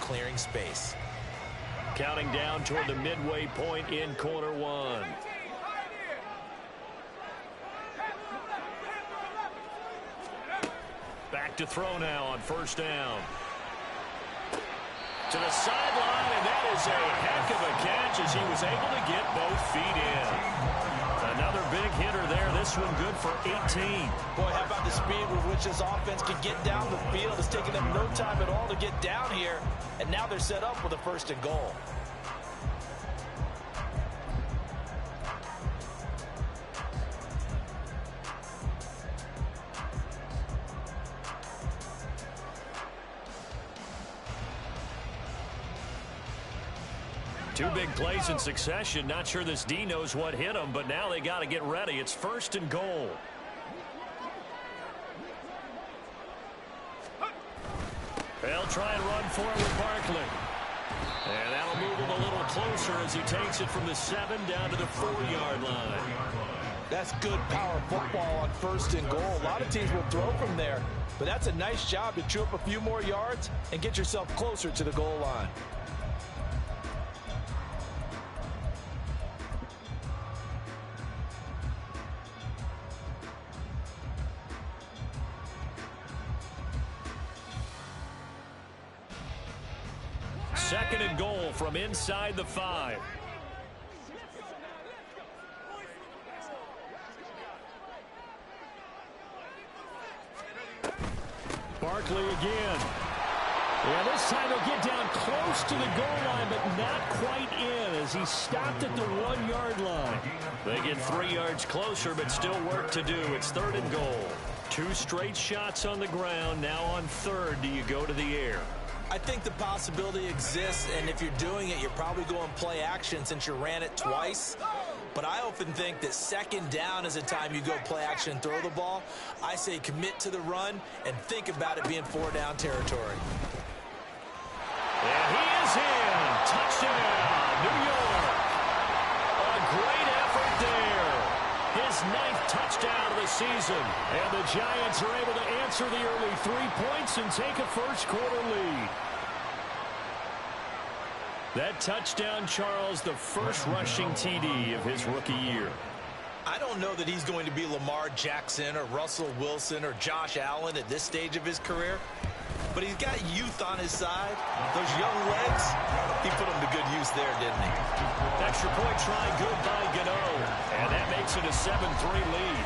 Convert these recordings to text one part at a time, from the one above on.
clearing space. Counting down toward the midway point in quarter one. Back to throw now on first down. To the sideline, and that is a heck of a catch as he was able to get both feet in. Another big hitter there. This one good for 18. Boy, how about the speed with which this offense can get down the field? It's taken them no time at all to get down here, and now they're set up with a first and goal. Two big plays in succession. Not sure this D knows what hit him, but now they got to get ready. It's first and goal. They'll try and run for it with Barkley. And that'll move him a little closer as he takes it from the 7 down to the 4-yard line. That's good power football on first and goal. A lot of teams will throw from there, but that's a nice job to chew up a few more yards and get yourself closer to the goal line. Second and goal from inside the 5. Barkley again. And this time he'll get down close to the goal line, but not quite in as he stopped at the 1-yard line. They get 3 yards closer, but still work to do. It's third and goal. 2 straight shots on the ground. Now on third, do you go to the air? I think the possibility exists, and if you're doing it, you're probably going play action since you ran it twice. But I often think that second down is a time you go play action and throw the ball. I say commit to the run and think about it being 4-down territory. And he is in. Touchdown, New York. A great effort there. His 9th touchdown of the season. And the Giants are able to answer the early 3 points and take a first-quarter lead. That touchdown, Charles, the first rushing TD of his rookie year. I don't know that he's going to be Lamar Jackson or Russell Wilson or Josh Allen at this stage of his career, but he's got youth on his side. Those young legs, he put them to good use there, didn't he? Extra point try good by Gano, and that makes it a 7-3 lead.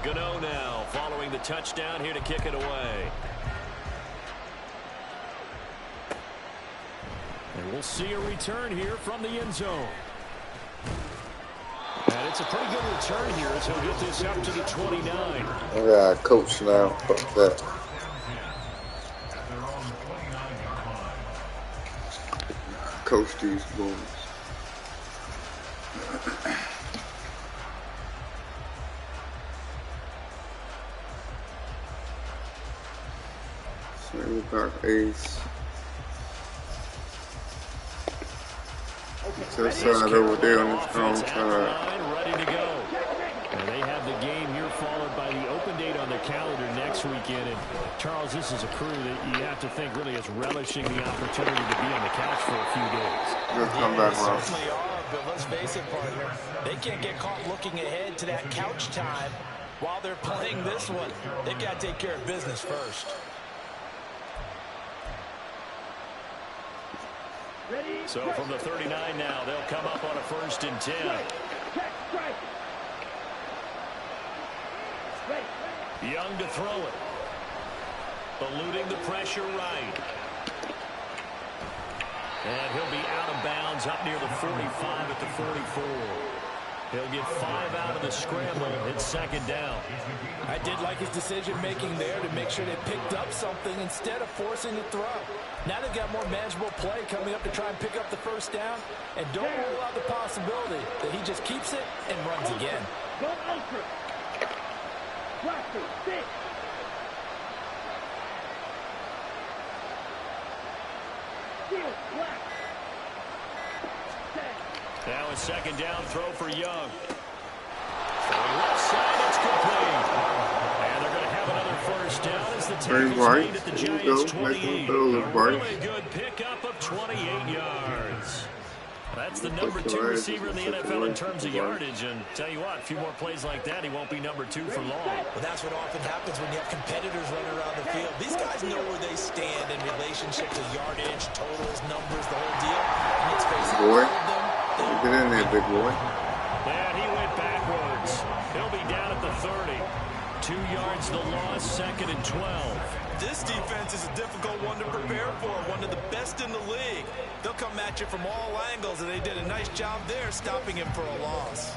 Gano now following the touchdown here to kick it away. And we'll see a return here from the end zone. And it's a pretty good return here as he'll get this up to the 29. I got a coach now. Fuck that. Coach these boys. Sammy Park Ace. To the side over there on the strong side. Ready to go. And they have the game here followed by the open date on their calendar next weekend. And Charles, this is a crew that you have to think really is relishing the opportunity to be on the couch for a few days. Good comeback, They certainly are, but let's face it, partner. They can't get caught looking ahead to that couch time while they're playing this one. They've got to take care of business first. So from the 39 now, they'll come up on a 1st and 10. Young to throw it. Eluding the pressure right. And he'll be out of bounds up near the 45 at the 44. He'll get 5 out of the scramble. It's second down. I did like his decision-making there to make sure they picked up something instead of forcing the throw. Now they've got more manageable play coming up to try and pick up the first down. And don't rule out the possibility that he just keeps it and runs again. Go ultra. Blaster, stick. Field, black. Now a second down throw for Young. From the left side, it's complete. And they're going to have another first down as the tackle's made at the Giants' 28. A really good pickup of 28 yards. That's the number 2 receiver in the NFL in terms of yardage. And tell you what, a few more plays like that, he won't be number 2 for long. Well, that's what often happens when you have competitors running around the field. These guys know where they stand in relationship to yardage, totals, numbers, the whole deal. And let's face it, all of them. Get in there, big boy. And he went backwards. He'll be down at the 30. 2 yards the loss, 2nd and 12. This defense is a difficult one to prepare for, one of the best in the league. They'll come at you from all angles, and they did a nice job there stopping him for a loss.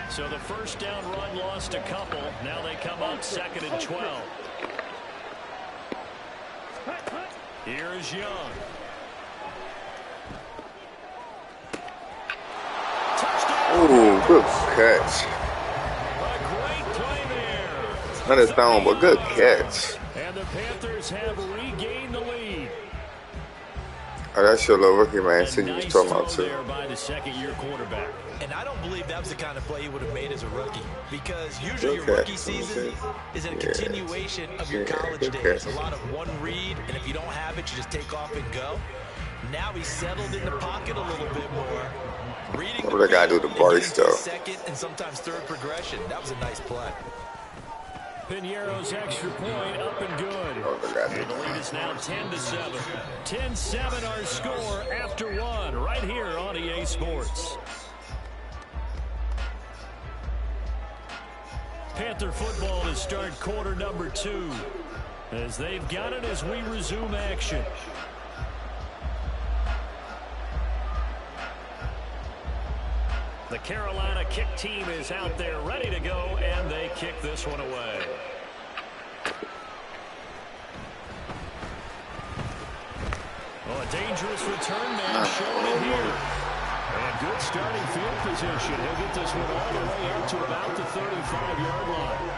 So the first down run lost a couple. Now they come up 2nd and 12. Here is Young. Oh, good catch. A great play there. Not his down, but good catch. And the Panthers have regained the lead. Oh, that's your little rookie, man. See you was Nice talking about throw too. there by the second-year quarterback. And I don't believe that was the kind of play he would have made as a rookie. Because usually your Okay. rookie season is a continuation of your college Okay. days. A lot of one read, and if you don't have it, you just take off and go. Now he's settled in the pocket a little bit more. Reading What do they gotta do to Barty stuff? Second and sometimes third progression. That was a nice play. Piñeiro's extra point up and good. Oh, they gotta do And the lead is now 10-7. 10-7 our score after 1 right here on EA Sports. Panther football to start quarter number 2 as they've got it as we resume action. The Carolina kick team is out there ready to go, and they kick this one away. Oh, a dangerous return man showing it here. And good starting field position. He'll get this one all the way out to about the 35-yard line.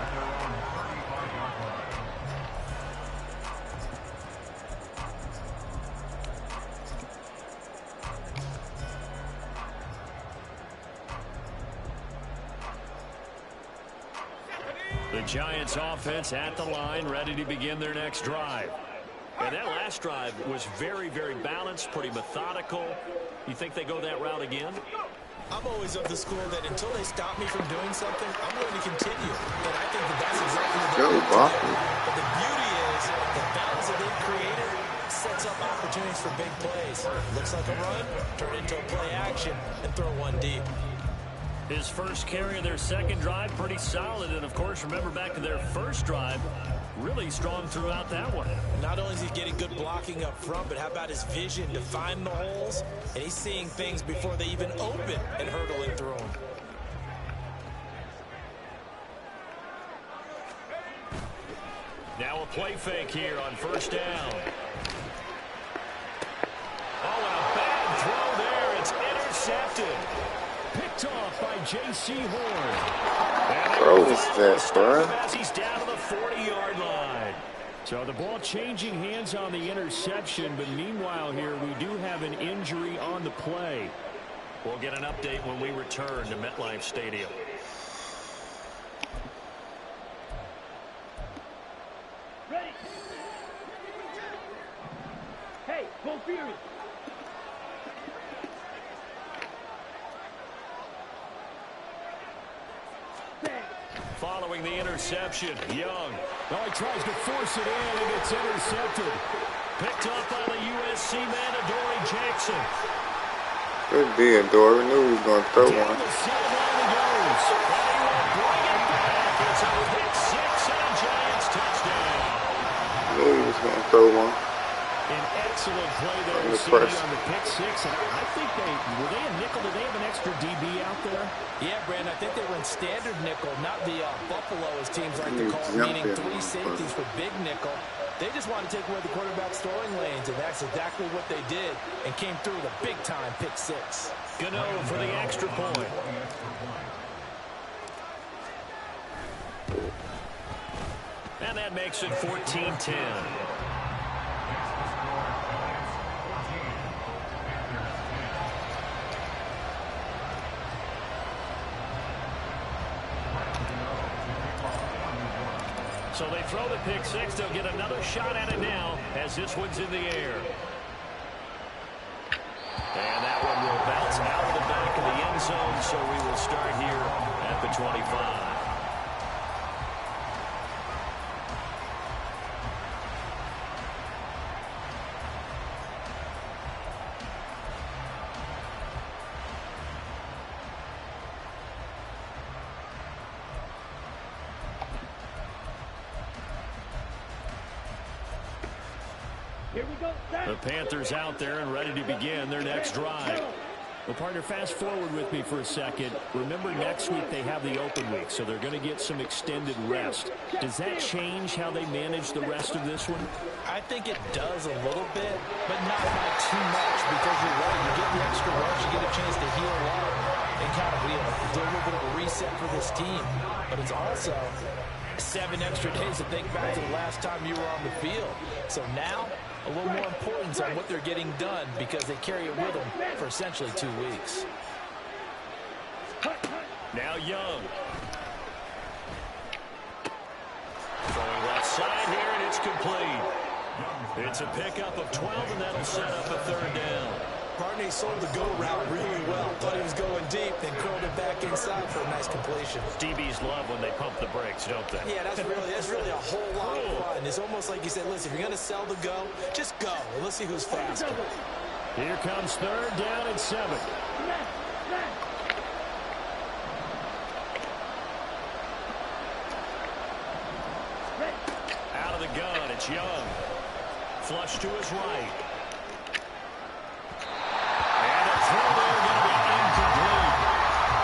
The Giants offense at the line, ready to begin their next drive. And that last drive was very, very balanced, pretty methodical. You think they go that route again? I'm always of the school that until they stop me from doing something, I'm going to continue. And I think that that's exactly what they're going to do. But the beauty is the balance that they've created sets up opportunities for big plays. Looks like a run, turn into a play action, and throw one deep. His first carry of their second drive, pretty solid. And, of course, remember back to their first drive, really strong throughout that one. Not only is he getting good blocking up front, but how about his vision to find the holes? And he's seeing things before they even open and hurdling through them. Now a play fake here on first down. Oh, and a bad throw there. It's intercepted. Picked off by J.C. Horn. Bro, what's that, bro? As he's down to the 40-yard line. So the ball changing hands on the interception, but meanwhile here we do have an injury on the play. We'll get an update when we return to MetLife Stadium. Ready. Hey, go Fury. Following the interception, Young. Oh, he tries to force it in, and it's intercepted. Picked up by the USC man, Adoree Jackson. Good deal, Dory. Knew he was going to throw Down one. the sideline he goes. And he will bring it back. It's a pick six and a Giants touchdown. Knew he was going to throw one. An excellent play there Under CD on pressure. the pick six. And I think were they a nickel? Did they have an extra DB out there? Yeah, Brandon, I think they run standard nickel, not the Buffalo, as teams like to call it, meaning three safeties for big nickel. They just want to take away the quarterback's throwing lanes, and that's exactly what they did and came through with a big-time pick six. Gano for the extra point. And that that makes it 14-10. So they throw the pick six. They'll get another shot at it now as this one's in the air. And that one will bounce out of the back of the end zone, so we will start here at the 25. Here we go. The Panthers out there and ready to begin their next drive. Well, partner, fast forward with me for a second. Remember, next week they have the open week, so they're going to get some extended rest. Does that change how they manage the rest of this one? I think it does a little bit, but not by too much, because you're right. You get the extra rest, you get a chance to heal up and kind of do a little bit of a reset for this team. But it's also 7 extra days to think back to the last time you were on the field. So now, a little more importance on what they're getting done, because they carry it with them for essentially 2 weeks. Now Young. Throwing left side here, and it's complete. It's a pickup of 12, and that'll set up a third down. Barney sold the go route really well. Thought he was going deep, then curled it back inside for a nice completion. DBs love when they pump the brakes, don't they? Yeah, that's really a whole lot of fun. It's almost like you said, listen, if you're going to sell the go, just go. And let's see who's faster. Here comes third down and 7. Out of the gun, it's Young. Flush to his right. And a throw there going to be incomplete.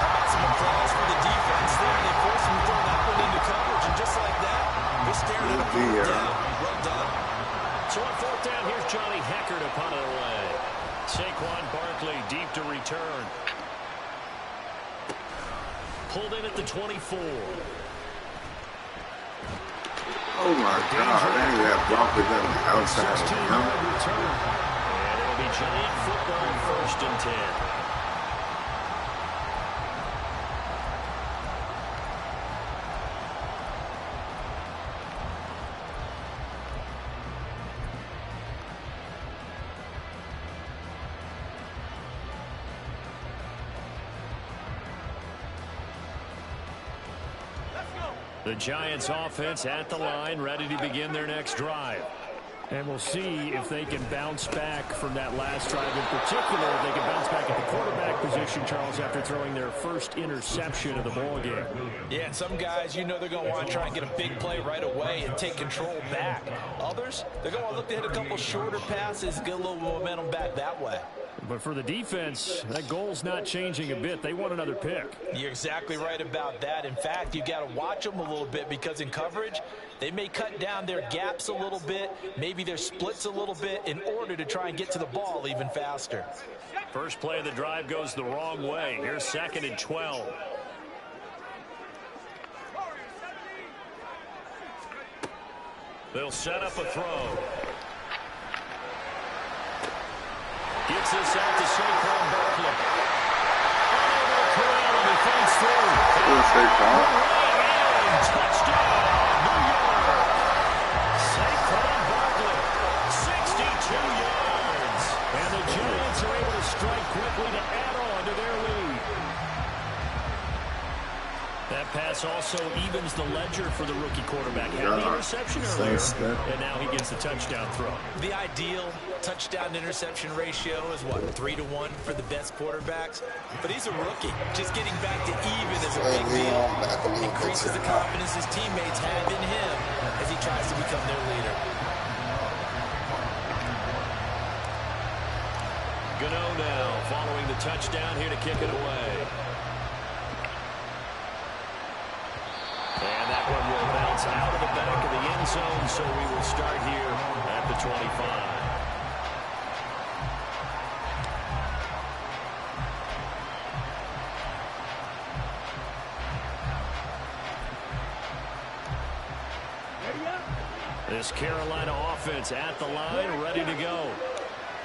How about some applause for the defense there? They forced him to throw that one into coverage, and just like that, they're staring at a fourth down. Well done. So on fourth down, here's Johnny Hecker to punt it away. Saquon Barkley deep to return. Pulled in at the 24. Oh my God, they have blockers on the outside of the helmet. Return. And it'll be Giant football, 1st and 10. The Giants offense at the line, ready to begin their next drive. And we'll see if they can bounce back from that last drive. In particular, if they can bounce back at the quarterback position, Charles, after throwing their first interception of the ballgame. Yeah, and some guys, you know, they're going to want to try and get a big play right away and take control back. Others, they're going to look to hit a couple shorter passes, get a little momentum back that way. But for the defense, that goal's not changing a bit. They want another pick. You're exactly right about that. In fact, you got to watch them a little bit, because in coverage, they may cut down their gaps a little bit, maybe their splits a little bit, in order to try and get to the ball even faster. First play of the drive goes the wrong way. Here's 2nd and 12. They'll set up a throw. Gets this out to Saquon Barkley. Oh, and he finds through. Touchdown, New York. Saquon Barkley, 62 yards. And the Giants are able to strike quickly to add on to their lead. That pass also evens the ledger for the rookie quarterback. Had the interception earlier, and now he gets the touchdown throw. The ideal touchdown-interception ratio is, what, 3-to-1 for the best quarterbacks? But he's a rookie. Just getting back to even is a big deal. Increases the confidence his teammates have in him as he tries to become their leader. Gano now following the touchdown here to kick it away. And that one will bounce out of the back of the end zone, so we will start here at the 25. Ready up. This Carolina offense at the line, ready to go.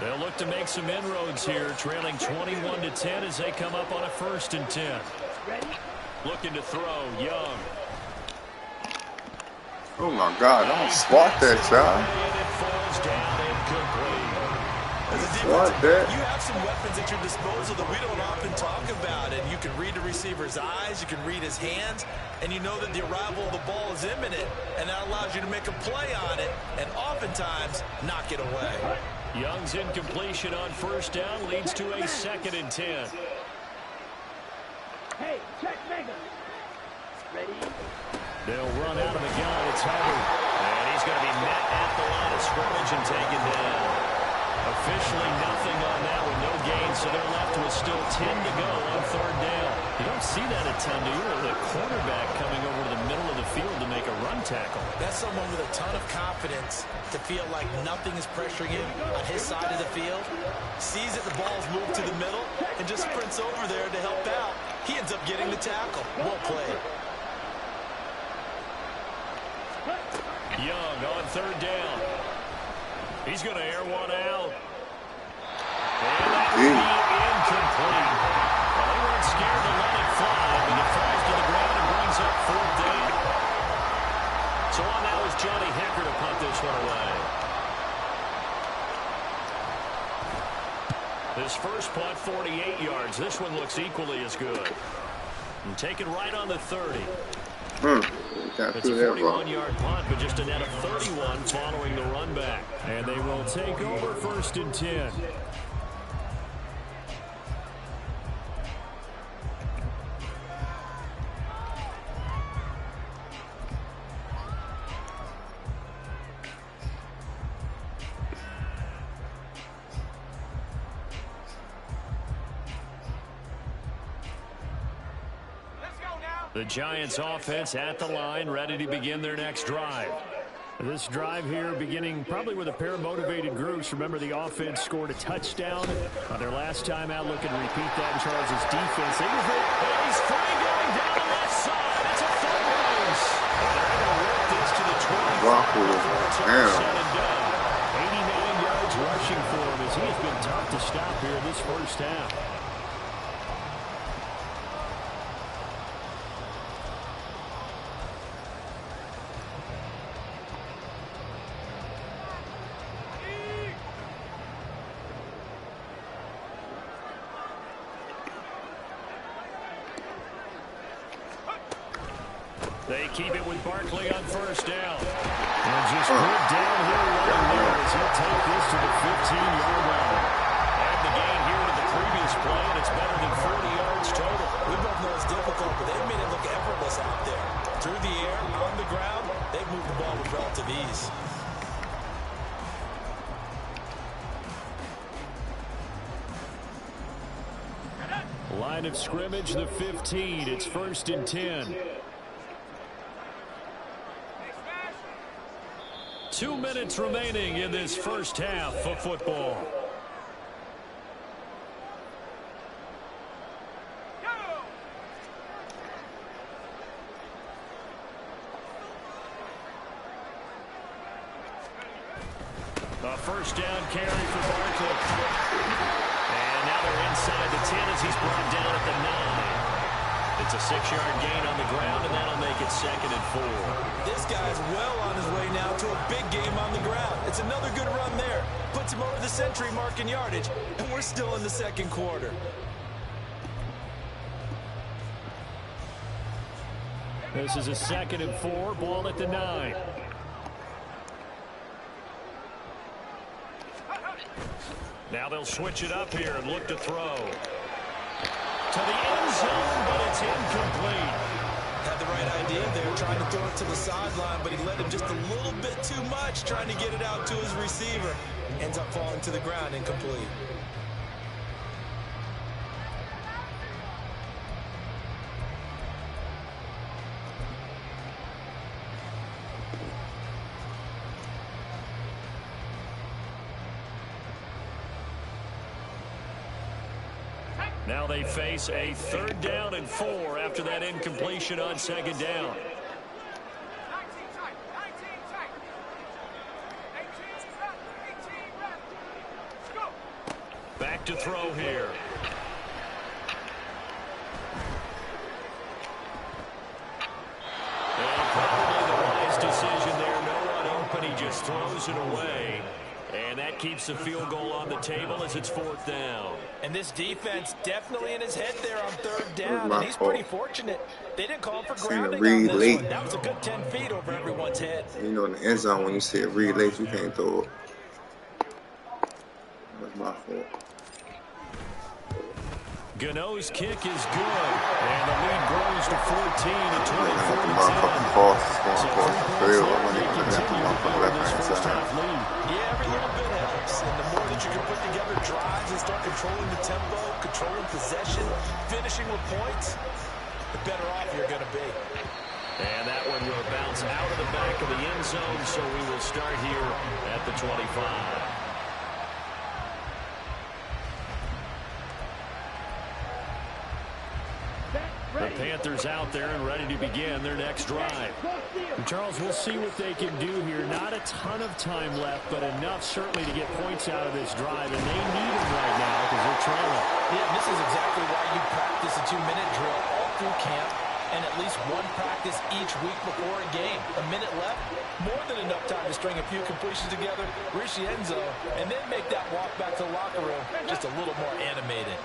They'll look to make some inroads here, trailing 21-10 as they come up on a 1st and 10. Looking to throw, Young. Oh my God, don't swat that, child. And it falls down incomplete. Swat that. You have some weapons at your disposal that we don't often talk about, and you can read the receiver's eyes, you can read his hands, and you know that the arrival of the ball is imminent, and that allows you to make a play on it, and oftentimes knock it away. Young's incompletion on 1st down leads to a 2nd and 10. Hey, check Mega. Ready? They'll run out of the gun. It's Hubbard. And he's going to be met at the line of scrimmage and taken down. Officially nothing on that with no gain, so they're left with still 10 to go on 3rd down. You don't see that a ton, do you? The quarterback coming over to the middle of the field to make a run tackle. That's someone with a ton of confidence to feel like nothing is pressuring him on his side of the field. Sees that the ball's moved to the middle and just sprints over there to help out. He ends up getting the tackle. Well played. Young on 3rd down. He's going to air one out. And that will be incomplete. Well, they weren't scared to let it fly, but it flies to the ground and brings up 4th down. So on now is Johnny Hekker to punt this one away. This first punt, 48 yards. This one looks equally as good. And taken right on the 30. It's a 41-yard punt, but just a net of 31 following the run back. And they will take over 1st and 10. The Giants offense at the line, ready to begin their next drive. This drive here beginning probably with a pair of motivated groups. Remember, the offense scored a touchdown on their last time out. Looking to repeat that in Charles' defense. He's free going down the left side. It's a full race. And they're going to work this to the 20. 89 yards rushing for him as he has been tough to stop here this first half. They keep it with Barkley on 1st down. And just good downhill running there as he'll take this to the 15-yard line. And the gain here to the previous play, and it's better than 40 yards total. We both know it's difficult, but they've made it look effortless out there. Through the air, on the ground, they've moved the ball with relative ease. Line of scrimmage, the 15. It's 1st and 10. 2 minutes remaining in this first half of football. A 1st down carry for Barkley. And now they're inside the 10 as he's brought down at the 9. It's a 6-yard gain on the ground, and that'll make it 2nd and 4. This guy's well on his way now to a big game on the ground. It's another good run there. Puts him over the century mark in yardage, and we're still in the 2nd quarter. This is a 2nd and 4, ball at the 9. Now they'll switch it up here and look to throw. To the end zone, but it's incomplete. Had the right idea there, trying to throw it to the sideline, but he let him just a little bit too much, trying to get it out to his receiver. Ends up falling to the ground, incomplete. Now they face a 3rd down and 4 after that incompletion on 2nd down. look to throw here. And probably the wise decision there. No one open. He just throws it away. And that keeps the field goal on the table as it's 4th down. And this defense definitely in his head there on 3rd down. And he's pretty fortunate. They didn't call for grounding on this one. That was a good 10 feet over everyone's head. You know, in the end zone, when you see it read late, you can't throw it. That was my fault. Gano's kick is good, and the lead grows to 14 at 24-10. Yeah, every little bit helps, and the more that you can put together drives and start controlling the tempo, controlling possession, finishing with points, the better off you're going to be. And that one will bounce out of the back of the end zone, so we will start here at the 25. The Panthers out there and ready to begin their next drive. And Charles, we'll see what they can do here. Not a ton of time left, but enough certainly to get points out of this drive, and they need them right now because they're trailing. Yeah, this is exactly why you practice a 2-minute drill all through camp and at least one practice each week before a game. A minute left, more than enough time to string a few completions together, reach the end zone, and then make that walk back to the locker room just a little more animated.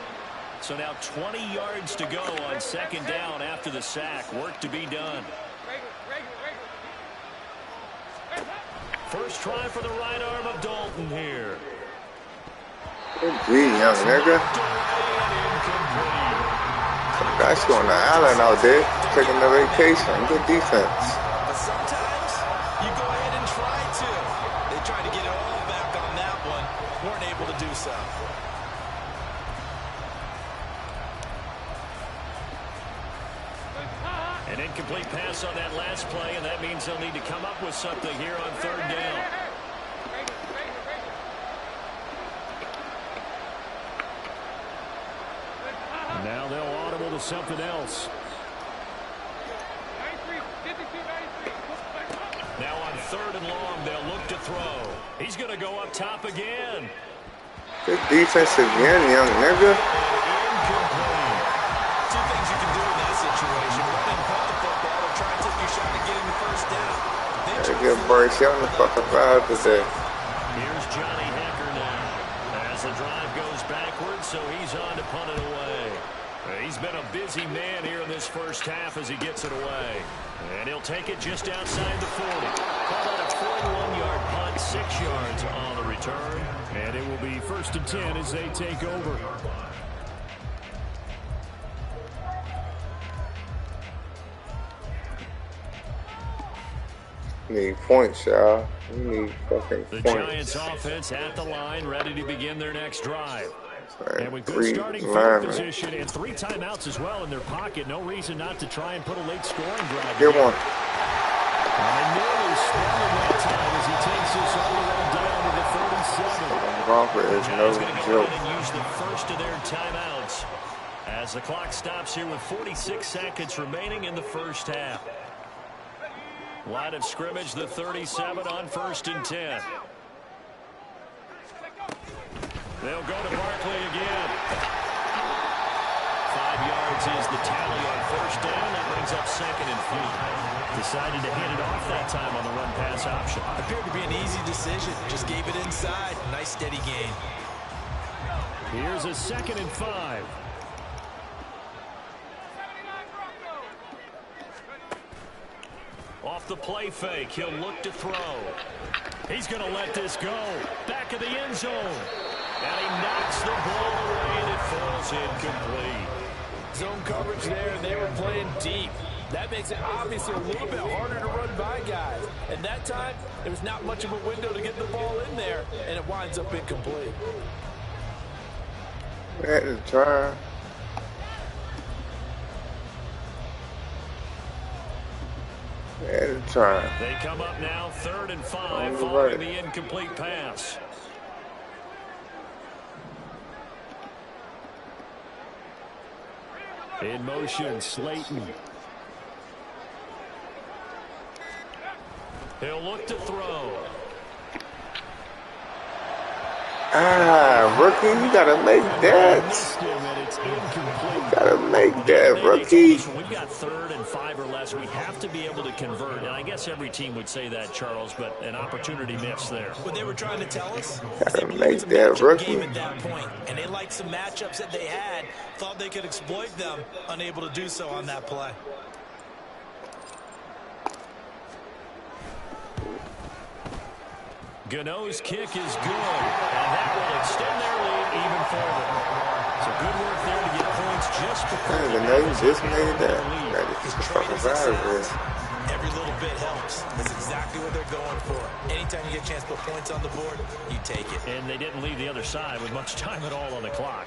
So now 20 yards to go on 2nd down after the sack. Work to be done. First try for the right arm of Dalton here. Good D, young nigga. Some guy's going to Allen out there, taking a vacation. Good defense. But sometimes you go ahead and try to. They tried to get it all back on that one. Weren't able to do so. An incomplete pass on that last play, and that means they'll need to come up with something here on 3rd down. Now they'll audible to something else. Now on 3rd and long, they'll look to throw. He's going to go up top again. Good defense again, young nigga. Incomplete. Two things you can do in that situation. Run and punt the football or try and take your shot at getting the first down. Gotta get Bryce Young the fuck up out today. Here's Johnny Hecker now. As the drive goes backwards, so he's on to punt it away. He's been a busy man here in this first half as he gets it away. And he'll take it just outside the 40. Call that a 41-yard punt, 6 yards on the return. And it will be 1st and 10 as they take over. Need points, y'all. We need fucking The points. Giants offense at the line, ready to begin their next drive. And with good starting field position and 3 timeouts as well in their pocket, no reason not to try and put a late scoring drive. Get one. And they nearly swallowed that time as he takes this all the way down to the 37. Crawford is no Giants going to go joke. ahead and use the first of their timeouts as the clock stops here with 46 seconds remaining in the first half. Line of scrimmage, the 37 on 1st and 10. They'll go to Barkley again. 5 yards is the tally on 1st down. That brings up 2nd and few. Decided to hand it off that time on the run-pass option. Appeared to be an easy decision. Just gave it inside. Nice steady gain. Here's a 2nd and 5. Off the play fake, he'll look to throw. He's going to let this go. Back of the end zone. And he knocks the ball away, and it falls incomplete. Zone coverage there, and they were playing deep. That makes it obviously a little bit harder to run by guys. And that time, there was not much of a window to get the ball in there, and it winds up incomplete. We had to try. We had to try. They come up now, 3rd and 5, following the incomplete pass. In motion, Slayton. He'll look to throw. Ah, rookie. You gotta make that. You gotta make that, rookie. When we've got 3rd and 5 or less, we have to be able to convert. And I guess every team would say that, Charles, but an opportunity missed there. What they were trying to tell us, Gotta make that, rookie. game at that point, and they liked some matchups that they had, thought they could exploit them, unable to do so on that play. Gano's kick is good, and that will extend their lead even further. So good work there to get points just before Gano just made that. That is just fucking virus. Every little bit helps. That's exactly what they're going for. Anytime you get a chance to put points on the board, you take it. And they didn't leave the other side with much time at all on the clock.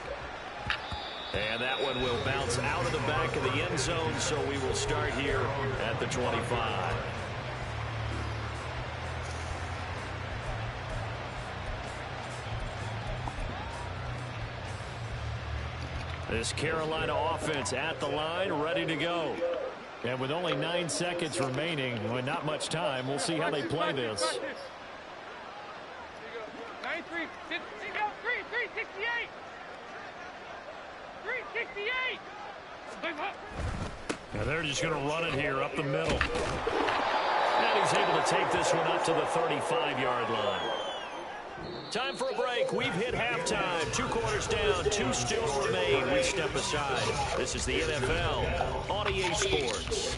And that one will bounce out of the back of the end zone, so we will start here at the 25. This Carolina offense at the line, ready to go. And with only 9 seconds remaining, with not much time, we'll see how they play this. 368. 368. Now they're just going to run it here up the middle. And he's able to take this one up to the 35-yard line. Time for a break. We've hit halftime. 2 quarters down. 2 still remain. We step aside. This is the NFL on EA Sports.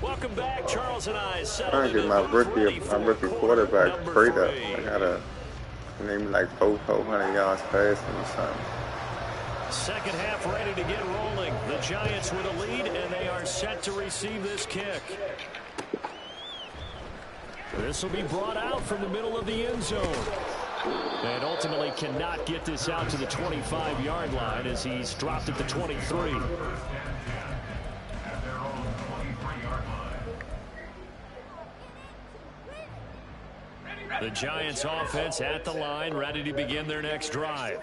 Welcome back. Charles and I trying to get my rookie quarterback straight up. I gotta maybe like 400 yards passing or something. Second half ready to get rolling. The Giants with a lead, and they are set to receive this kick. This will be brought out from the middle of the end zone. And ultimately cannot get this out to the 25-yard line as he's dropped at the 23. The Giants offense at the line, ready to begin their next drive.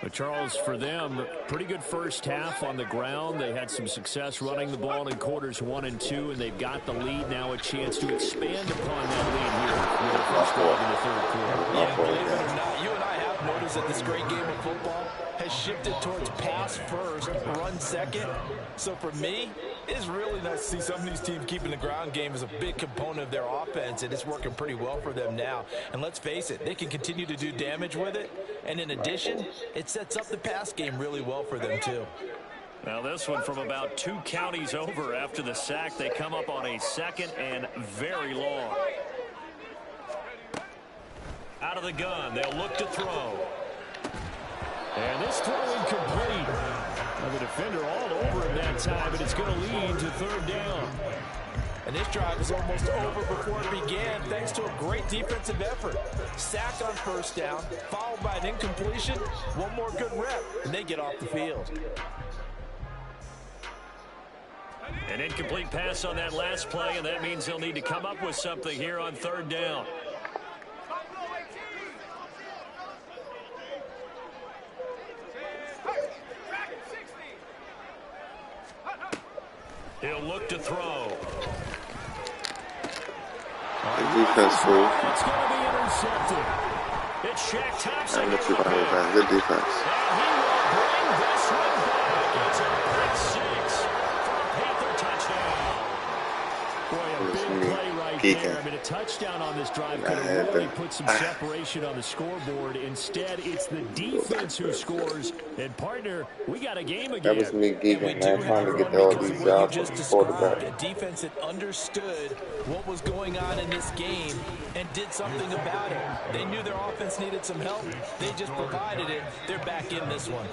But Charles, for them, pretty good first half on the ground. They had some success running the ball in quarters 1 and 2, and they've got the lead now, a chance to expand upon that lead here with the first drive in the 3rd quarter. Yeah, believe it or not, you and I have noticed that this great game of football has shifted towards pass first, run second. So for me, it's really nice to see some of these teams keeping the ground game as a big component of their offense, and it's working pretty well for them now. And let's face it, they can continue to do damage with it. And in addition, it sets up the pass game really well for them too. Now this one from about 2 counties over after the sack. They come up on a 2nd and very long. Out of the gun, they'll look to throw. And this throw incomplete. Now the defender all over him that time, but it's going to lead to 3rd down. And this drive is almost over before it began thanks to a great defensive effort. Sack on first down, followed by an incompletion, one more good rep, and they get off the field. An incomplete pass on that last play, and that means they'll need to come up with something here on 3rd down. He'll look to throw. The defense fool. It's going to be intercepted. It's Shaq Thompson. Good defense. And he will bring this one back. It's a pick 6 for a Panther touchdown. Boy, a big play right there. I mean, a touchdown on this drive could have really put some separation on the scoreboard. Instead, it's the defense who scores. And, partner, we got a game again. That was me geeking, man, trying to get all these jobs from the quarterback. A defense that understood what was going on in this game and did something about it. They knew their offense needed some help. They just provided it. They're back in this one.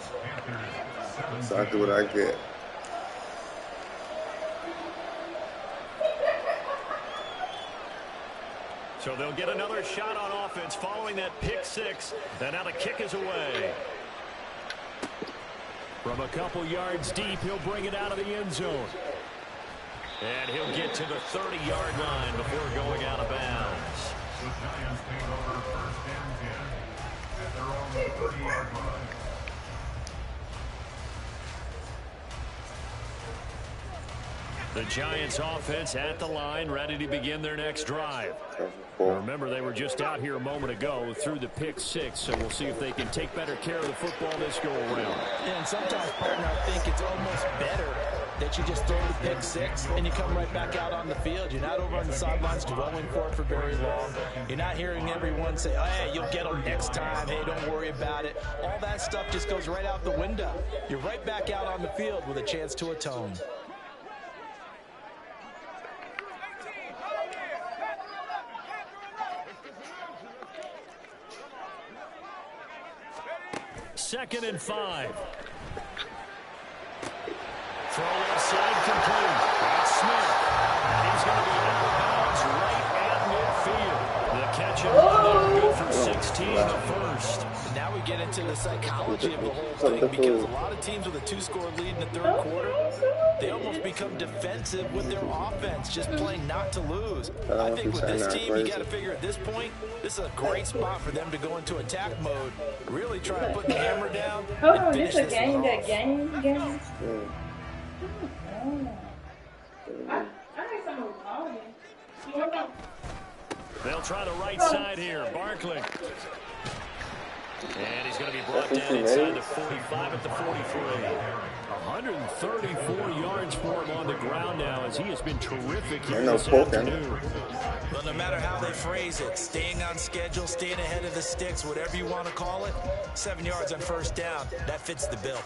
Exactly what I get. So they'll get another shot on offense following that pick 6. And now the kick is away. From a couple yards deep, he'll bring it out of the end zone. And he'll get to the 30-yard line before going out of bounds. The Giants take over 1st and 10 at their own 30-yard line. The Giants offense at the line, ready to begin their next drive. Remember, they were just out here a moment ago through the pick 6, so we'll see if they can take better care of the football this go around. And sometimes, partner, I think it's almost better that you just throw the pick 6 and you come right back out on the field. You're not over on the sidelines dwelling for it for very long. You're not hearing everyone say, oh, hey, you'll get them next time. Hey, don't worry about it. All that stuff just goes right out the window. You're right back out on the field with a chance to atone. Second and 5. Throw left side complete. That's Smith. He's going to be out of bounds right at midfield. The catch and run there, good for 16 the first. Now we get into the psychology of the whole thing, because a lot of teams with a 2-score lead in the third quarter, they almost become defensive with their offense, just playing not to lose. I think with this team, you got to figure at this point, this is a great spot for them to go into attack mode, really try to put the hammer down and finish this one off. They'll try the right side here. Barkley. And he's going to be brought down inside the 45 at the 43. 134 yards for him on the ground now, as he has been terrific here this afternoon. Well, no matter how they phrase it, staying on schedule, staying ahead of the sticks, whatever you want to call it, 7 yards on first down, that fits the bill.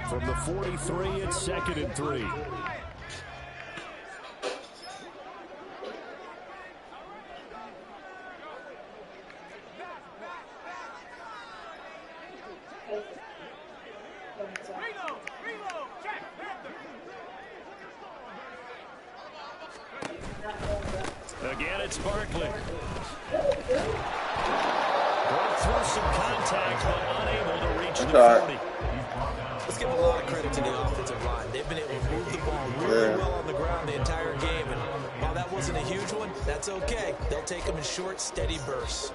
From the 43, it's 2nd and 3. Again, it's Barkley. Broke through some contact, but unable to reach the 40. Let's give a lot of credit to the offensive line. They've been able to move the ball really well on the ground the entire game. And while that wasn't a huge one, that's okay. They'll take them in short, steady bursts.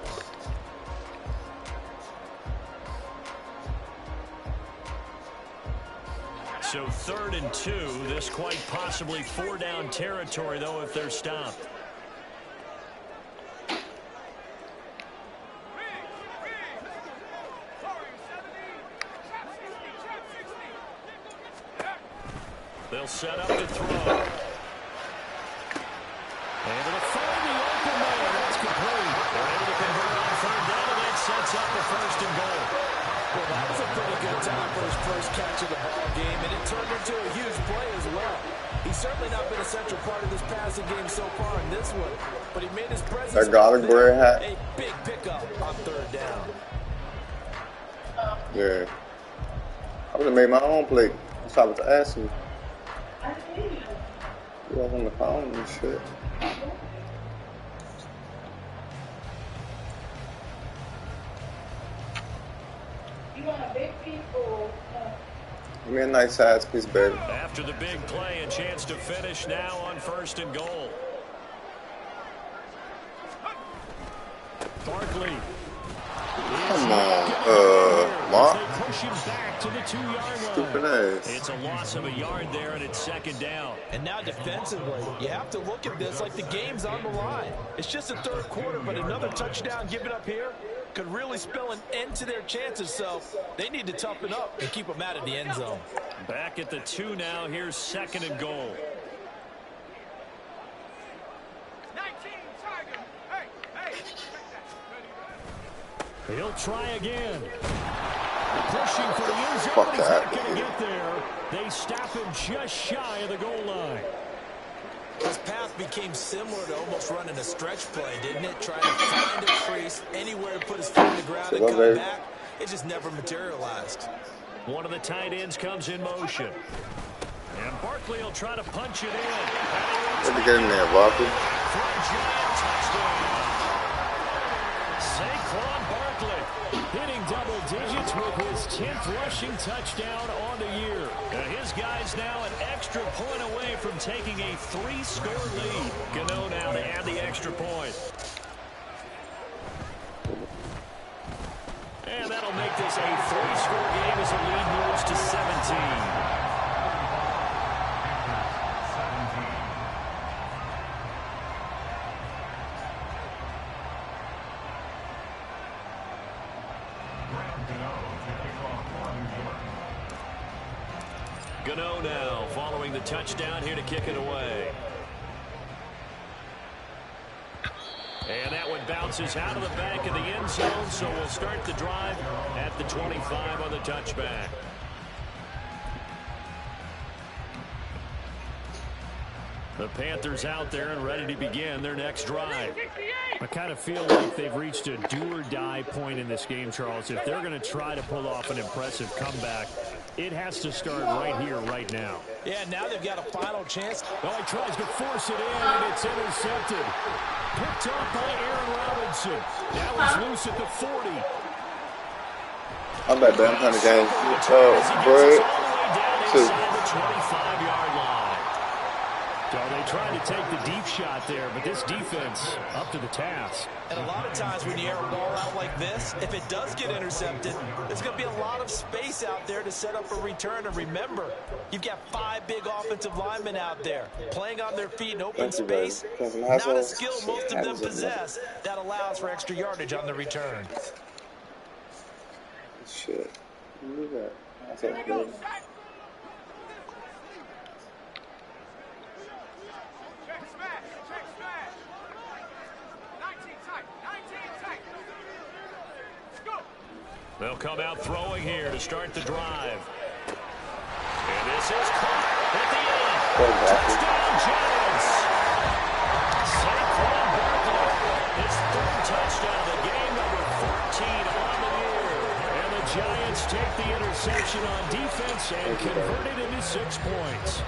So 3rd and 2. This quite possibly 4-down territory, though, if they're stopped. They'll set up the throw. And it'll find the open man. That's complete. They're able to convert on 3rd down, and that sets up the 1st and goal. Well, that was a pretty good time for his first catch of the ball game, and it turned into a huge play as well. He's certainly not been a central part of this passing game so far in this one, but he made his presence that garlic bread hat. A big pickup on 3rd down. Yeah. I would have made my own plate. That's what I was asking you. You was on the phone and shit. You want a big piece or Give me a nice size piece, baby. After the big play, a chance to finish now on 1st and goal. Barkley. Come on, Mark. They push him back to the 2-yard line. Stupid ass. It's a loss of a yard there, and it's 2nd down. And now defensively, you have to look at this like the game's on the line. It's just the 3rd quarter, but another touchdown given up here could really spell an end to their chances, so they need to toughen up and keep them out of the end zone. Back at the 2 now. Here's 2nd and goal. 19, Tiger. Hey. He'll try again. Pushing for the end zone. Fuck He's that. not going to get there. They stop him just shy of the goal line. His path became similar to almost running a stretch play, didn't it? Trying to find a crease anywhere to put his foot on the ground and come back. It just never materialized. One of the tight ends comes in motion. And Barkley will try to punch it in. Let me get in there, Barkley. For a giant touchdown. Saquon Barkley hitting double digits with his 10th rushing touchdown on the year. His guys now an extra point away from taking a 3-score lead. Gano now to add the extra point. And that'll make this a 3-score game as as the lead moves to 17. Gano now following the touchdown here to kick it away. And that one bounces out of the back of the end zone, so we'll start the drive at the 25 on the touchback. The Panthers out there and ready to begin their next drive. I kind of feel like they've reached a do-or-die point in this game, Charles. If they're going to try to pull off an impressive comeback, it has to start right here, right now. Yeah, now they've got a final chance. Oh, he tries to force it in, and it's intercepted. Picked up by Aaron Robinson. That one's loose at the 40. I'm at that kind of game. Bro. The 25-yard line. So they tried to take the deep shot there, but this defense up to the task. And a lot of times when you air a ball out like this, if it does get intercepted, there's going to be a lot of space out there to set up a return. And remember, you've got 5 big offensive linemen out there playing on their feet in open space. Not a skill most of them possess that allows for extra yardage on the return. Shit. Look at that. That's good. They'll come out throwing here to start the drive. And this is caught at the end. Touchdown, Giants. Saquon Barkley, his 3rd touchdown of the game, number 14 on the year. And the Giants take the interception on defense and convert it into 6 points.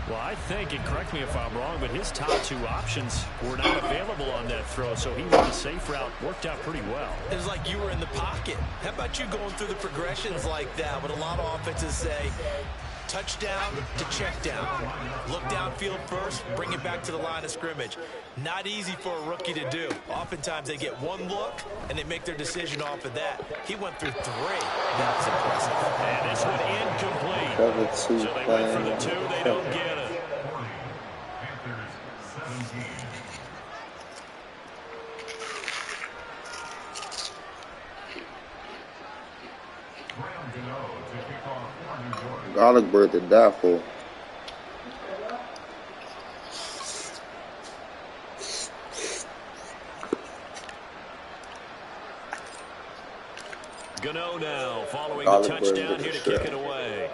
Well, I think, and correct me if I'm wrong, but his top 2 options were not available on that throw, so he went a safe route. Worked out pretty well. It was like you were in the pocket. How about you going through the progressions like that? But a lot of offenses say touchdown to check down. Look downfield first, bring it back to the line of scrimmage. Not easy for a rookie to do. Oftentimes they get 1 look, and they make their decision off of that. He went through 3. That's impressive. And this one incomplete. So they went for the 2. They don't get it. Garlic bread to die for. Gano now following the touchdown here to kick it away.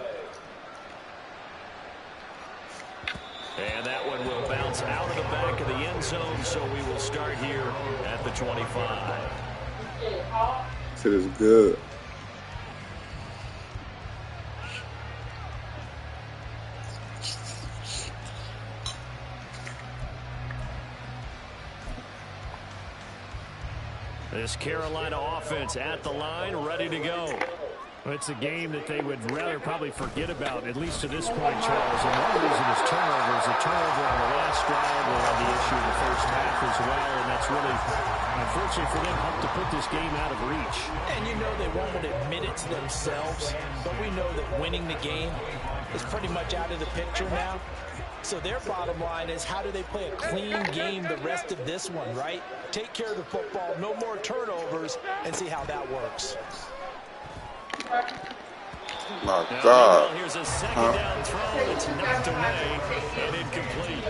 And that one will bounce out of the back of the end zone, so we will start here at the 25. It is good. This Carolina offense at the line, ready to go. Well, it's a game that they would rather probably forget about, at least to this point, Charles. And one reason is turnovers. A turnover on the last drive will have the issue in the first half as well. And that's really, unfortunately for them, helped to put this game out of reach. And you know they won't admit it to themselves, but we know that winning the game is pretty much out of the picture now. So their bottom line is, how do they play a clean game the rest of this one, right? Take care of the football, no more turnovers, and see how that works. My God. Here's a second down throw that's knocked away and incomplete.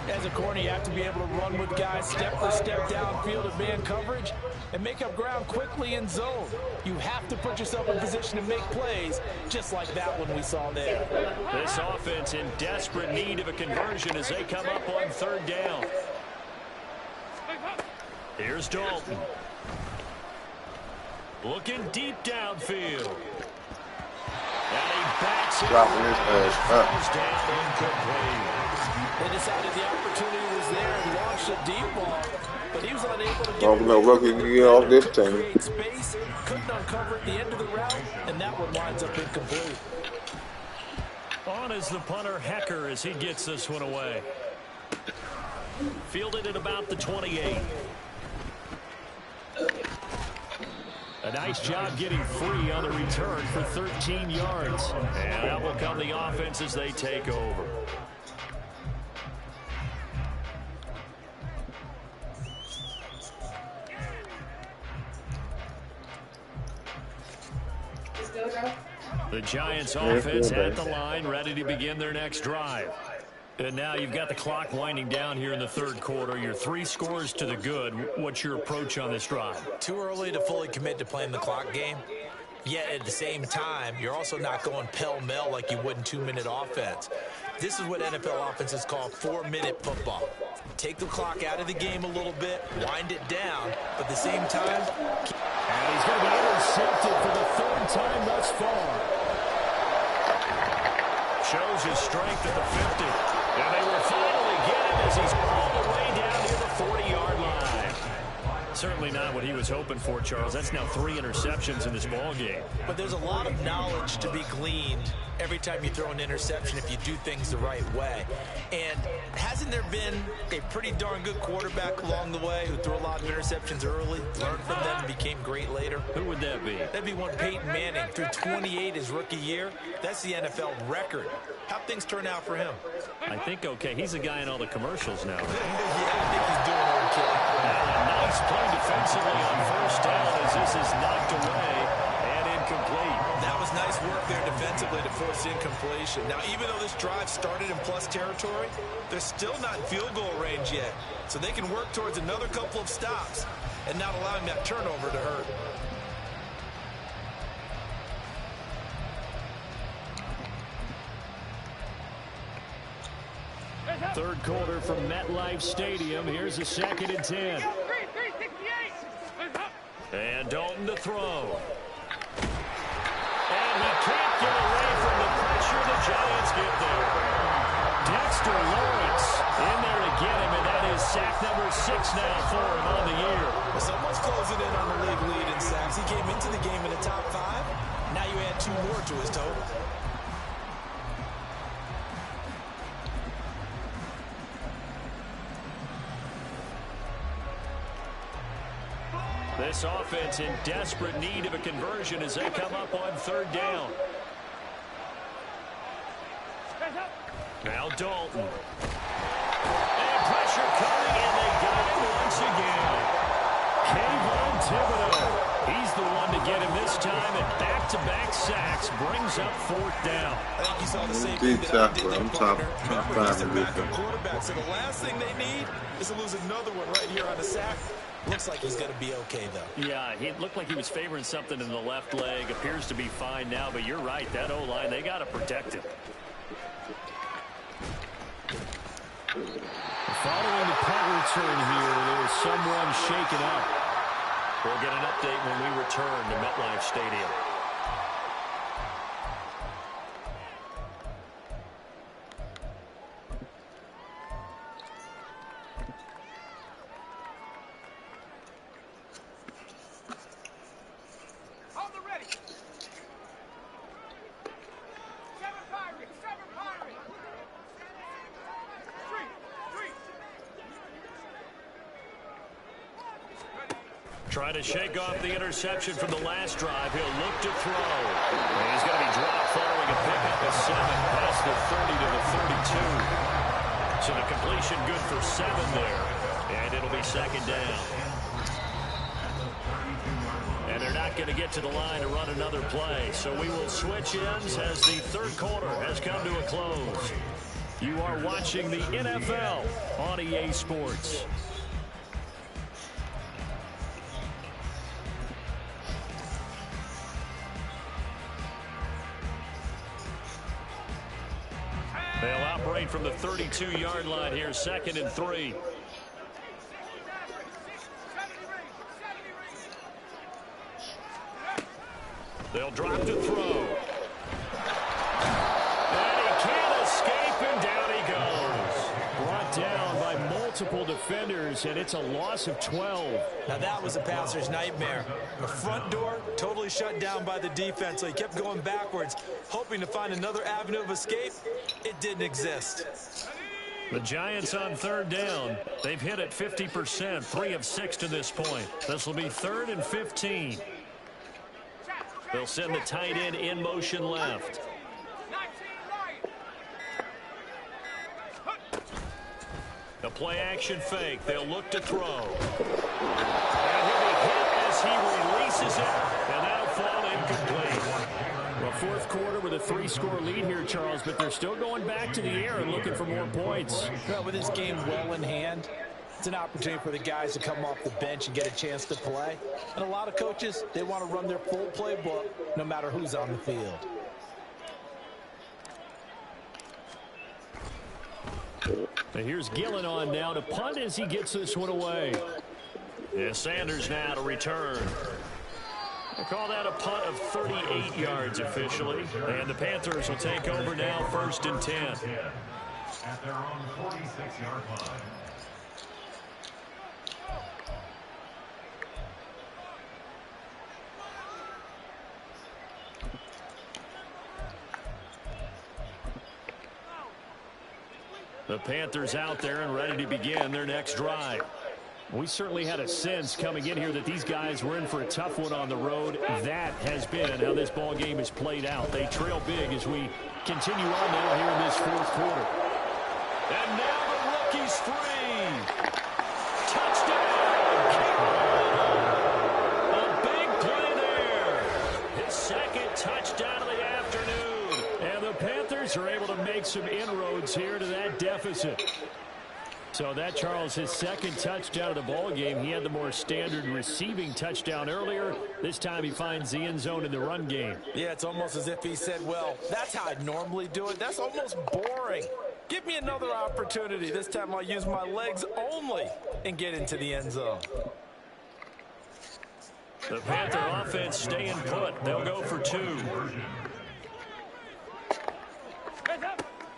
As a corner, you have to be able to run with guys step for step downfield in man coverage and make up ground quickly in zone. You have to put yourself in position to make plays, just like that one we saw there. This offense in desperate need of a conversion as they come up on 3rd down. Here's Dalton. Looking deep downfield. And he backs it. Dropping his ass Down incomplete. They decided the opportunity was there and launched a deep ball, but he was unable to get no rookie can get off this team. Create space, couldn't uncover at the end of the route, and that one winds up incomplete. On is the punter Hecker as he gets this one away. Fielded at about the 28. A nice job getting free on the return for 13 yards. And that will come the offense as they take over. The Giants offense at the line, ready to begin their next drive. And now you've got the clock winding down here in the third quarter. You're 3 scores to the good. What's your approach on this drive? Too early to fully commit to playing the clock game. Yet at the same time, you're also not going pell-mell like you would in 2-minute offense. This is what NFL offenses call 4-minute football. Take the clock out of the game a little bit, wind it down, but at the same time... And he's going to be intercepted for the 3rd time thus far. Shows his strength at the 50. And they will finally get him as he's all the way down near the 40-yard line. Certainly not what he was hoping for, Charles. That's now 3 interceptions in this ball game. But there's a lot of knowledge to be gleaned every time you throw an interception if you do things the right way. And hasn't there been a pretty darn good quarterback along the way who threw a lot of interceptions early, learned from them, and became great later? Who would that be? That'd be one Peyton Manning. Threw 28 his rookie year. That's the NFL record. How'd things turn out for him? I think okay. He's a guy in all the commercials now. Yeah, I think he's doing okay. Now a nice play defensively on 1st down as this is knocked away and incomplete. That was nice work there defensively to force incompletion. Now, even though this drive started in plus territory, they're still not in field goal range yet. So they can work towards another couple of stops and not allowing that turnover to hurt. Third quarter from MetLife Stadium. Here's a 2nd and 10. And Dalton to throw. And he can't get away from the pressure. The Giants get there. Dexter Lawrence in there to get him, and that is sack number 6 now for him on the year. Well, someone's closing in on the league lead in sacks. He came into the game in the top 5. Now you add 2 more to his total. This offense in desperate need of a conversion as they come up on 3rd down. Now Dalton. And pressure coming, and they got him once again. Kayvon Thibodeaux. He's the one to get him this time, and back-to-back sacks brings up 4th down. I think you saw the same thing that I did there, partner. Remember, he's a backup quarterback, so the last thing they need is to lose another one right here on the sack. Looks like he's going to be okay, though. Yeah, he looked like he was favoring something in the left leg. Appears to be fine now, but you're right. That O-line, they got to protect it. Following the punt return here, there was someone shaken up. We'll get an update when we return to MetLife Stadium. Trying to shake off the interception from the last drive. He'll look to throw. And he's going to be dropped following a pickup of 7 past the 30 to the 32. So the completion good for 7 there. And it'll be 2nd down. And they're not going to get to the line to run another play. So we will switch ends as the 3rd quarter has come to a close. You are watching the NFL on EA Sports. They'll operate from the 32-yard line here, 2nd and 3. They'll drop to throw. And he can't escape, and down he goes. Brought down by multiple defenders, and it's a loss of 12. Now that was a passer's nightmare. The front door totally shut down by the defense, so he kept going backwards, hoping to find another avenue of escape. It didn't exist. The Giants on 3rd down. They've hit it 50%, 3 of 6 to this point. This will be 3rd and 15. They'll send the tight end in motion left. 19 right. The play action fake. They'll look to throw. And he'll be hit as he releases it. And that'll fall incomplete. Well, fourth quarter with a 3-score lead here, Charles, but they're still going back to the air and looking for more points. Well, with this game well in hand, it's an opportunity for the guys to come off the bench and get a chance to play. And a lot of coaches, they want to run their full playbook no matter who's on the field. Now here's Gillen on now to punt as he gets this one away. Yeah, Sanders now to return. They call that a punt of 38 yards officially. And the Panthers will take over now, 1st and 10. At their own 46-yard line. The Panthers out there and ready to begin their next drive. We certainly had a sense coming in here that these guys were in for a tough one on the road. That has been how this ball game is played out. They trail big as we continue on now here in this fourth quarter. And now the rookie's free. Touchdown! A big play there. His 2nd touchdown of the afternoon. And the Panthers are able to make some inroads here to that deficit. So that, Charles, his 2nd touchdown of the ball game. He had the more standard receiving touchdown earlier. This time he finds the end zone in the run game. Yeah, it's almost as if he said, well, that's how I normally do it. That's almost boring. Give me another opportunity. This time I'll use my legs only and get into the end zone. The Panther offense staying put. They'll go for 2.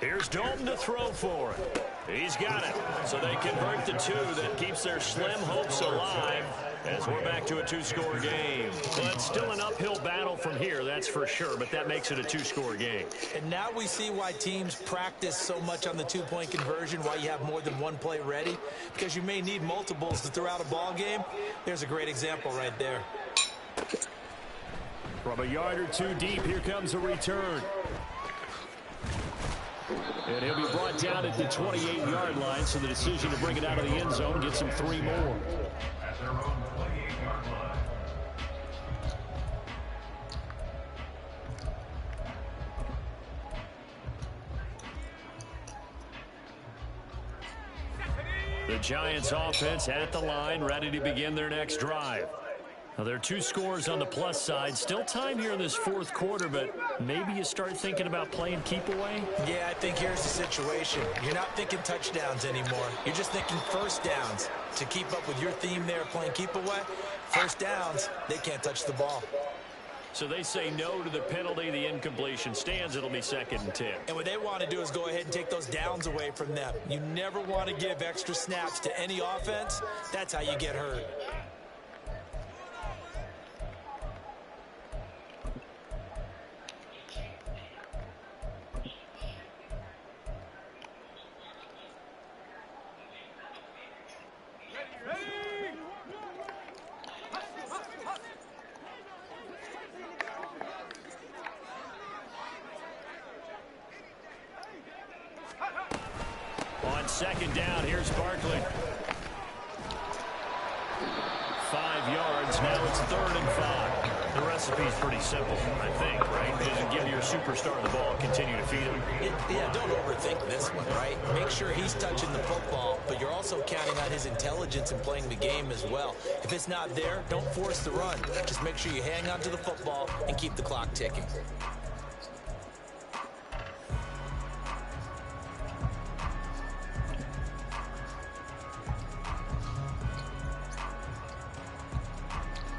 Here's Dalton to throw for it. He's got it. So they convert the 2. That keeps their slim hopes alive as we're back to a 2-score game. Well, it's still an uphill battle from here, that's for sure, but that makes it a 2-score game. And now we see why teams practice so much on the 2-point conversion, why you have more than one play ready, because you may need multiples to throw out a ball game. There's a great example right there. From a yard or 2 deep, here comes a return. And he'll be brought down at the 28-yard line, so the decision to bring it out of the end zone gets him 3 more. At their own 28-yard line. The Giants offense at the line, ready to begin their next drive. Now, there are 2 scores on the plus side. Still time here in this fourth quarter, but maybe you start thinking about playing keep away? Yeah, I think here's the situation. You're not thinking touchdowns anymore. You're just thinking first downs. To keep up with your theme there, playing keep away, first downs, they can't touch the ball. So they say no to the penalty. The incompletion stands. It'll be 2nd and 10. And what they want to do is go ahead and take those downs away from them. You never want to give extra snaps to any offense. That's how you get hurt. On 2nd down, here's Barkley. 5 yards. Now it's 3rd and 5. The recipe's pretty simple, I think, right? Just give your superstar the ball and continue to feed him. Yeah, don't overthink this one, right? Make sure he's touching the football, but you're also counting on his intelligence in playing the game as well. If it's not there, don't force the run. Just make sure you hang on to the football and keep the clock ticking.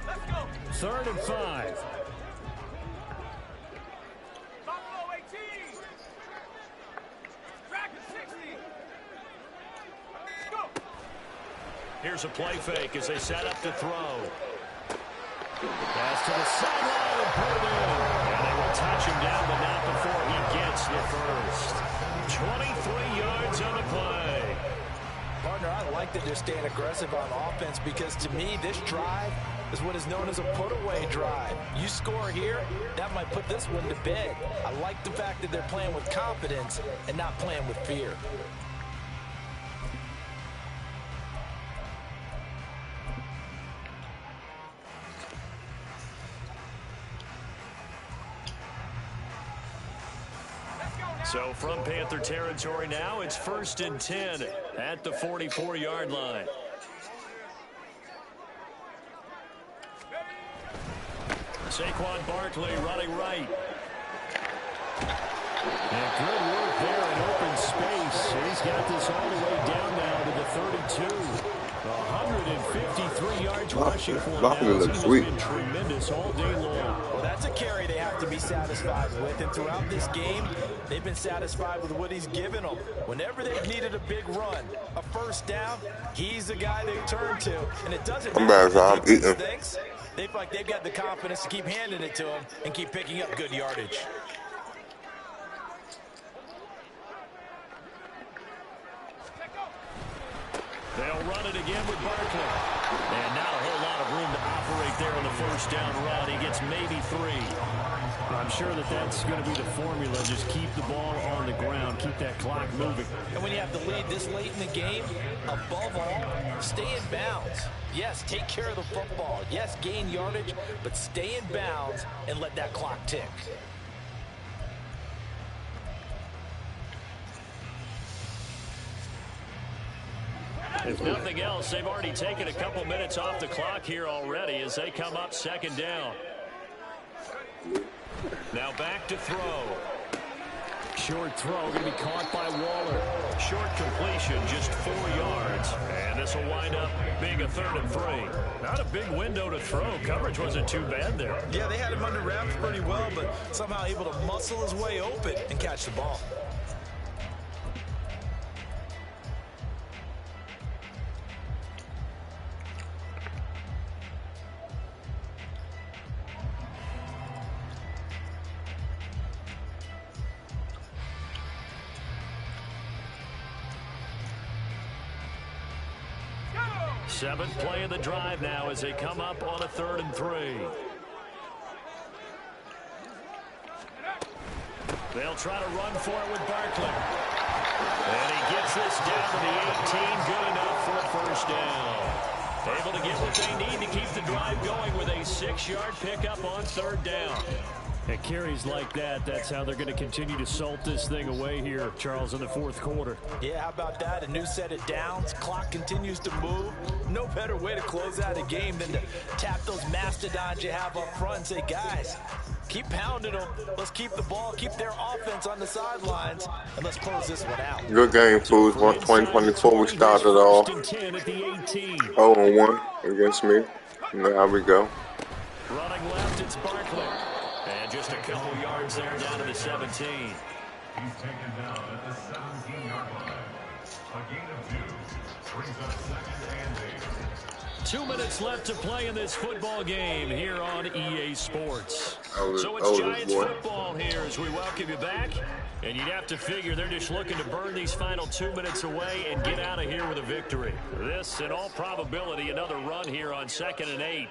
Let's go. 3rd and 5. Buffalo 18. Dragon 60. Let's go. Here's a play fake as they set up to throw. Pass to the sideline and put it in. And they will touch him down, but not before he gets the first. 23 yards on the play. Partner, I like that they're staying aggressive on offense because to me, this drive is what is known as a put-away drive. You score here, that might put this one to bed. I like the fact that they're playing with confidence and not playing with fear. So from Panther territory now, it's 1st and 10 at the 44-yard line. Saquon Barkley running right. And good work there in open space. He's got this all the way down now to the 32. 153 yards rushing for him. Barkley looks sweet. He's been tremendous all day long. Well, that's a carry they have to be satisfied with. And throughout this game, they've been satisfied with what he's given them. Whenever they've needed a big run, a first down, he's the guy they turn to. And it doesn't matter if the defense stinks. They feel like they've got the confidence to keep handing it to him and keep picking up good yardage. They'll run it again with Barkley. And not a whole lot of room to operate there on the first down run. He gets maybe 3. I'm sure that that's going to be the formula. Just keep the ball on the ground. Keep that clock moving. And when you have the lead this late in the game, above all, stay in bounds. Yes, take care of the football. Yes, gain yardage, but stay in bounds and let that clock tick. If nothing else, they've already taken a couple minutes off the clock here already as they come up 2nd down. Now back to throw. Short throw going to be caught by Waller. Short completion, just 4 yards. And this will wind up being a 3rd and 3. Not a big window to throw. Coverage wasn't too bad there. Yeah, they had him under wraps pretty well, but somehow able to muscle his way open and catch the ball. Seventh play of the drive now as they come up on a 3rd and 3. They'll try to run for it with Barkley. And he gets this down to the 18. Good enough for a first down. Able to get what they need to keep the drive going with a 6-yard pickup on 3rd down. At carries like that, that's how they're going to continue to salt this thing away here, Charles, in the 4th quarter. Yeah, how about that? A new set of downs. Clock continues to move. No better way to close out a game than to tap those mastodons you have up front and say, guys, keep pounding them. Let's keep the ball, keep their offense on the sidelines, and let's close this one out. Good game, fools. 2024, we started off 0-1 against me. There we go. Running left, it's Barkley. And just a couple yards there down to the 17. He's taken down at the 17-yard line. A gain of 2. Brings up 2nd and 8. 2 minutes left to play in this football game here on EA Sports. So Oh, it's Giants football here as we welcome you back. And you'd have to figure they're just looking to burn these final 2 minutes away and get out of here with a victory. This, in all probability, another run here on 2nd and 8.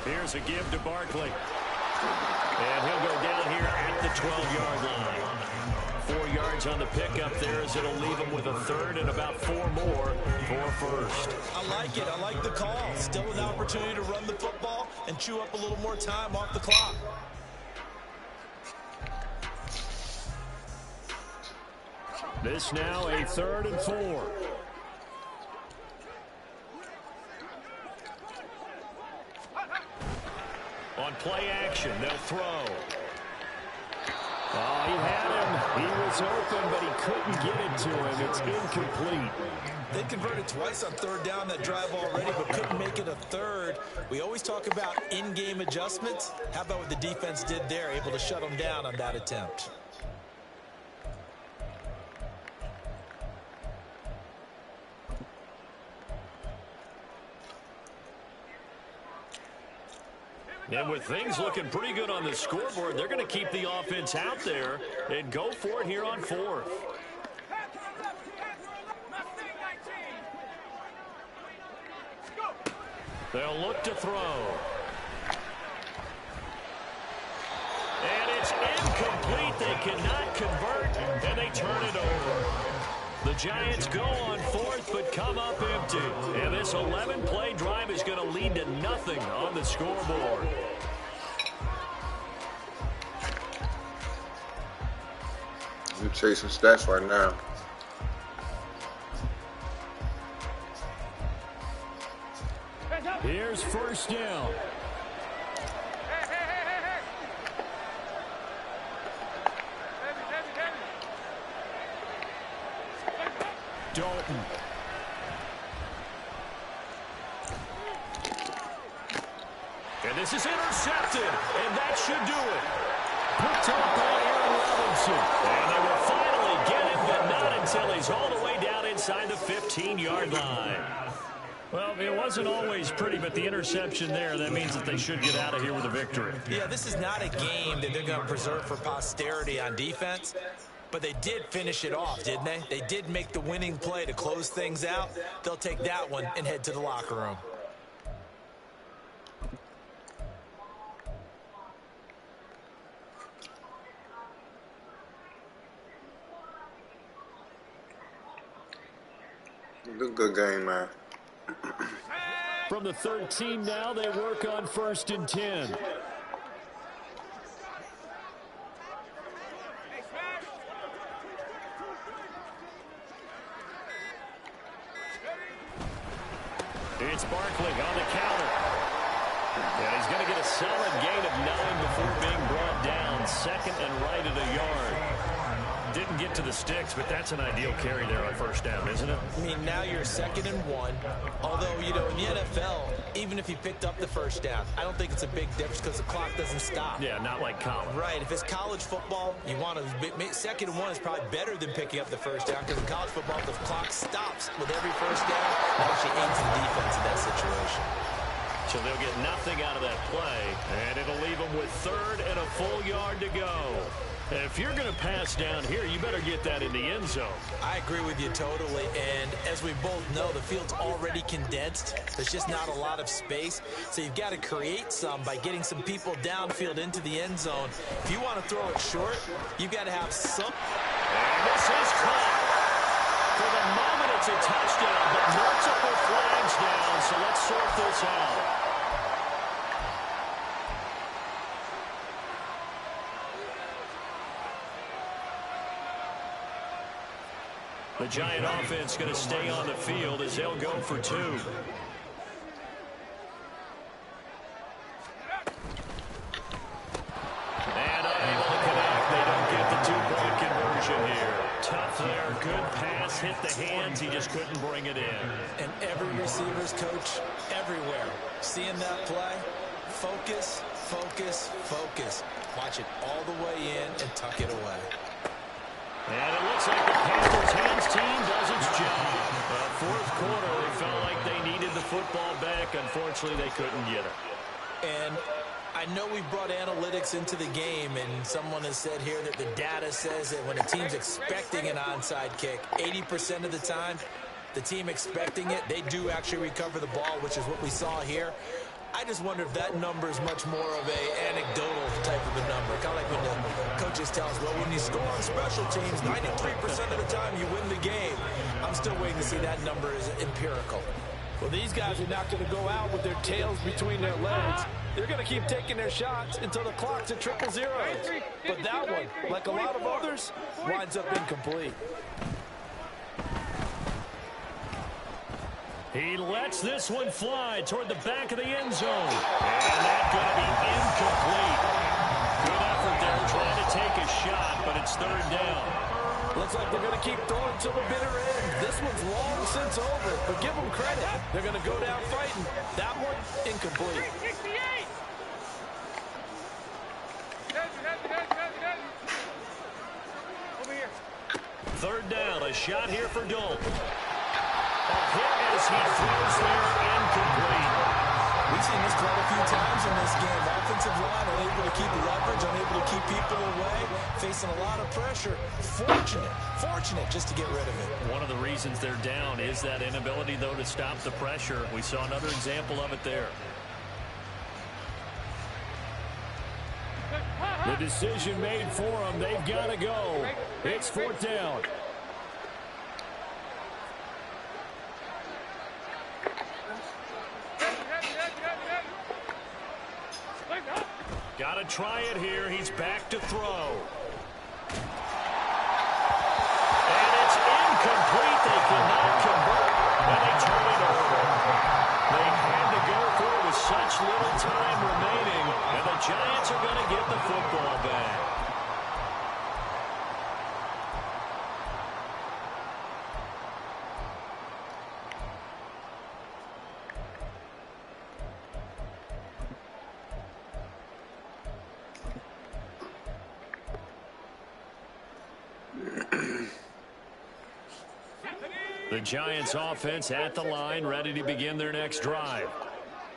Here's a give to Barkley. And he'll go down here at the 12-yard line. 4 yards on the pickup there as it'll leave him with a 3rd and about 4 more for 1st. I like it. I like the call. Still an opportunity to run the football and chew up a little more time off the clock. This now a 3rd and 4. On play action, they'll throw. Oh, he had him. He was open, but he couldn't get it to him. It's incomplete. They converted twice on 3rd down that drive already, but couldn't make it a 3rd. We always talk about in-game adjustments. How about what the defense did there, able to shut them down on that attempt? And with things looking pretty good on the scoreboard, they're going to keep the offense out there and go for it here on fourth. They'll look to throw. And it's incomplete. They cannot convert, and they turn it over. The Giants go on fourth, but come up empty. And this 11-play drive is going to lead to nothing on the scoreboard. I'm chasing stats right now. Here's first down. Dalton. And this is intercepted, and that should do it. Picked up by Aaron Robinson. And they will finally get him, but not until he's all the way down inside the 15-yard line. Well, it wasn't always pretty, but the interception there, that means that they should get out of here with a victory. Yeah, this is not a game that they're going to preserve for posterity on defense, but they did finish it off, didn't they? They did make the winning play to close things out. They'll take that one and head to the locker room. Good game, man. From the 13 now, they work on 1st and 10. It's Barkley on the counter. And he's going to get a solid gain of 9 before being brought down. 2nd and right at a yard. Didn't get to the sticks, but that's an ideal carry there on first down, isn't it? I mean, now you're 2nd and 1. Although, you know, in the NFL, even if you picked up the first down, I don't think it's a big difference because the clock doesn't stop. Yeah, not like college. Right. If it's college football, you want to 2nd and 1 is probably better than picking up the first down because in college football, the clock stops with every first down. It actually aids the defense in that situation. So they'll get nothing out of that play, and it'll leave them with 3rd and a full yard to go. And if you're going to pass down here, you better get that in the end zone. I agree with you totally, and as we both know, the field's already condensed. There's just not a lot of space, so you've got to create some by getting some people downfield into the end zone. If you want to throw it short, you've got to have some. And this is caught. For the moment, it's a touchdown, but multiple flags down, so let's sort this out. The Giant offense going to stay on the field as they'll go for 2. And unable to connect. They don't get the 2-point conversion here. Tough there. Good pass. Hit the hands. He just couldn't bring it in. And every receiver's coach everywhere. Seeing that play, focus, focus, focus. Watch it all the way in and tuck it away. And it looks like the Panthers' hands team does its job. Fourth quarter, they felt like they needed the football back. Unfortunately, they couldn't get it. And I know we brought analytics into the game, and someone has said here that the data says that when a team's expecting an onside kick, 80% of the time, the team expecting it, they do actually recover the ball, which is what we saw here. I just wonder if that number is much more of a anecdotal type of a number. Kind of like when the coaches tell us, well, when you score on special teams, 93% of the time you win the game. I'm still waiting to see that number is empirical. Well, these guys are not going to go out with their tails between their legs. They're going to keep taking their shots until the clock's at 0-0. But that one, like a lot of others, winds up incomplete. He lets this one fly toward the back of the end zone. And that's going to be incomplete. Good effort there trying to take a shot, but it's 3rd down. Looks like they're going to keep throwing till the bitter end. This one's long since over, but give them credit. They're going to go down fighting. That one, incomplete. 368. 3rd down, a shot here for Dalton. A hit as he throws there, incomplete. We've seen this quite a few times in this game. Offensive line unable to keep leverage, unable to keep people away, facing a lot of pressure. Fortunate just to get rid of it. One of the reasons they're down is that inability, though, to stop the pressure. We saw another example of it there. The decision made for them. They've got to go. It's 4th down. Got to try it here. He's back to throw. And it's incomplete. They cannot convert, and they turn it over. They had to go for it with such little time remaining, and the Giants are going to get the football back. The Giants offense at the line, ready to begin their next drive.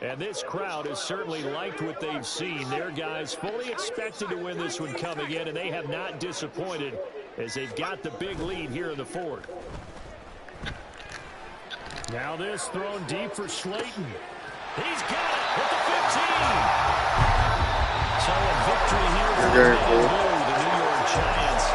And this crowd has certainly liked what they've seen. Their guys fully expected to win this one coming in, and they have not disappointed as they've got the big lead here in the 4th. Now this thrown deep for Slayton. He's got it at the 15. So a victory here for the New York Giants.